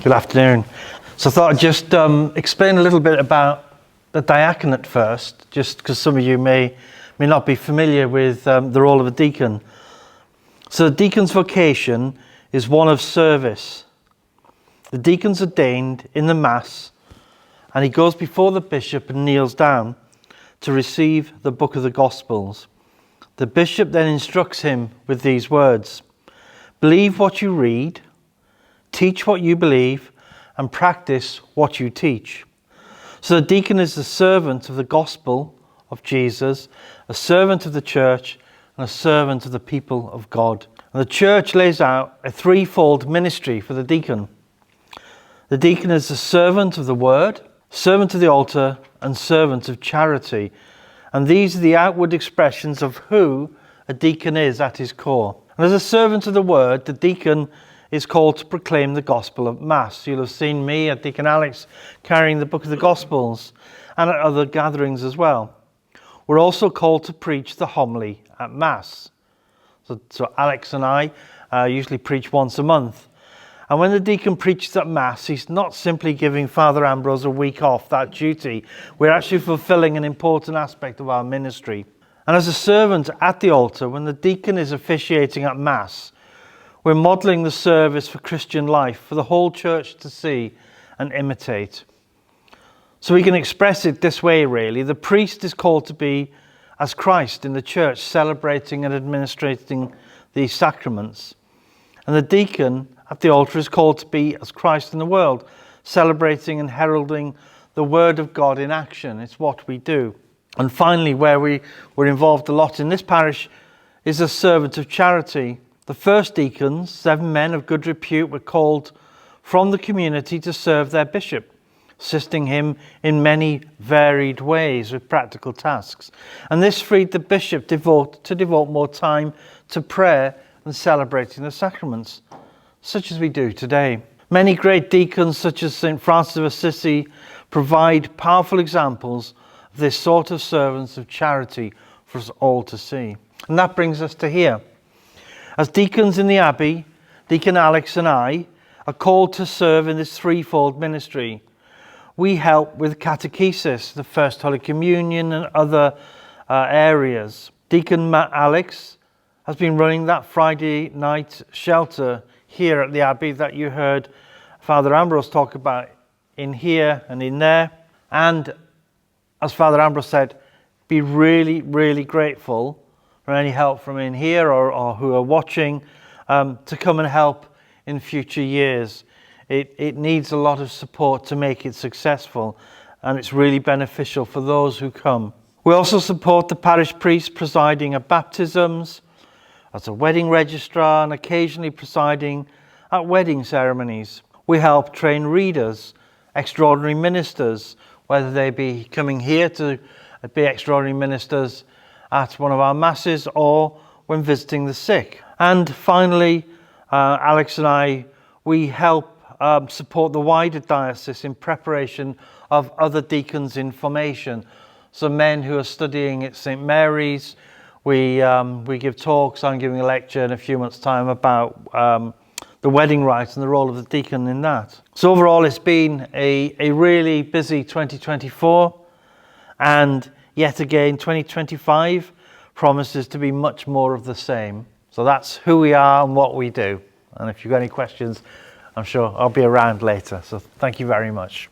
Good afternoon. So I thought I'd just explain a little bit about the diaconate first, just because some of you may not be familiar with the role of a deacon. So the deacon's vocation is one of service. The deacon's ordained in the Mass, and he goes before the bishop and kneels down to receive the book of the Gospels. The bishop then instructs him with these words: believe what you read, teach what you believe, and practice what you teach. So the deacon is the servant of the gospel of Jesus, a servant of the church, and a servant of the people of God. And the church lays out a threefold ministry for the deacon. The deacon is the servant of the word, servant of the altar, and servant of charity. And these are the outward expressions of who a deacon is at his core. And as a servant of the word, the deacon is called to proclaim the gospel of Mass. You'll have seen me at Deacon Alex carrying the book of the Gospels, and at other gatherings as well. We're also called to preach the homily at Mass. So Alex and I usually preach once a month. And when the deacon preaches at Mass, he's not simply giving Father Ambrose a week off that duty. We're actually fulfilling an important aspect of our ministry. And as a servant at the altar, when the deacon is officiating at Mass, we're modelling the service for Christian life for the whole church to see and imitate. So we can express it this way, really. The priest is called to be as Christ in the church, celebrating and administrating these sacraments. And the deacon at the altar is called to be as Christ in the world, celebrating and heralding the word of God in action. It's what we do. And finally, where we're involved a lot in this parish, is a servant of charity. The first deacons, 7 men of good repute, were called from the community to serve their bishop, assisting him in many varied ways with practical tasks. And this freed the bishop to devote more time to prayer and celebrating the sacraments, such as we do today. Many great deacons, such as St. Francis of Assisi, provide powerful examples of this sort of servants of charity for us all to see. And that brings us to here. As deacons in the Abbey, Deacon Alex and I are called to serve in this threefold ministry. We help with catechesis, the First Holy Communion, and other areas. Deacon Alex has been running that Friday night shelter here at the Abbey that you heard Father Ambrose talk about in here and in there. And as Father Ambrose said, be really, really grateful for any help from in here or who are watching to come and help in future years. It needs a lot of support to make it successful, and it's really beneficial for those who come. We also support the parish priest presiding at baptisms, as a wedding registrar, and occasionally presiding at wedding ceremonies. We help train readers, extraordinary ministers, whether they be coming here to be extraordinary ministers at one of our masses or when visiting the sick. And finally, Alex and I, we help support the wider diocese in preparation of other deacons in formation. So men who are studying at St. Mary's, we give talks. I'm giving a lecture in a few months' time about the wedding rite and the role of the deacon in that. So overall, it's been a really busy 2024, and yet again, 2025 promises to be much more of the same. So that's who we are and what we do. And if you've got any questions, I'm sure I'll be around later. So thank you very much.